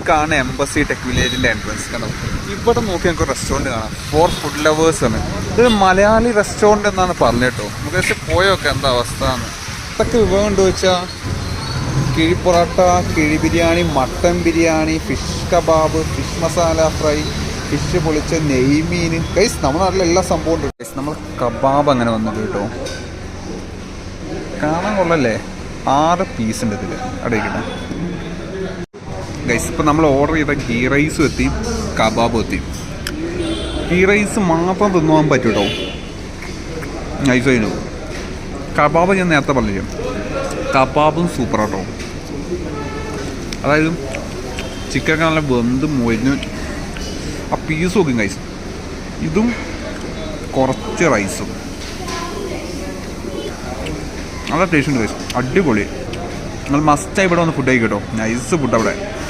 കാണുന്ന embassy tech വില്ലേജിൻ്റെ entrance കണ്ടോ. ഇവിടെ നോക്കി നമുക്ക് റെസ്റ്റോറൻറ്റ് കാണാം. ഫോർ ഫുഡ് ലവേഴ്സ് ആണ്. ഇത് മലയാളി റെസ്റ്റോറൻറ്റ് എന്നാണ് പറഞ്ഞിട്ടോ. നമുക്ക് പക്ഷേ പോയൊക്കെ എന്താ അവസ്ഥ എന്ന്. ഇതൊക്കെ വിഭവം ഉണ്ട് വെച്ചാൽ കിഴി പൊറോട്ട, കിഴി biryani, mutton biryani, fish kebab, fish masala fry, fish പൊളിച്ച നെയ്മീൻ. ഗൈസ് നമ്മുടെ നാട്ടിൽ എല്ലാ സംഭവം ഉണ്ട്. ഗൈസ് നമ്മൾ കബാബ് അങ്ങനെ വന്നത് കേട്ടോ. കാണാൻ കൊള്ളല്ലേ. 6 പീസ് ഉണ്ട് ഇതിൽ അടയിക്കട്ടെ. ഗൈസ് ഇപ്പം നമ്മൾ ഓർഡർ ചെയ്ത ഗീ റൈസും എത്തി, കബാബും എത്തി. ഗീ റൈസ് മാത്രം തിന്നുവാൻ പറ്റും കേട്ടോ. നൈസ് അതിനു. കബാബ് ഞാൻ നേരത്തെ പറഞ്ഞു, കബാബും സൂപ്പറാട്ടോ. അതായത് ചിക്കനൊക്കെ നല്ല വെന്ത് മൊരിഞ്ഞ് ആ പീസ് നോക്കും ഗൈസ്. ഇതും കുറച്ച് റൈസും നല്ല ടേസ്റ്റ് ഉണ്ട് ഗൈസ്. അടിപൊളി. നിങ്ങൾ മസ്റ്റായി ഇവിടെ വന്ന് ഫുഡ് കഴിക്കട്ടോ. നൈസ് ഫുഡ് അവിടെ.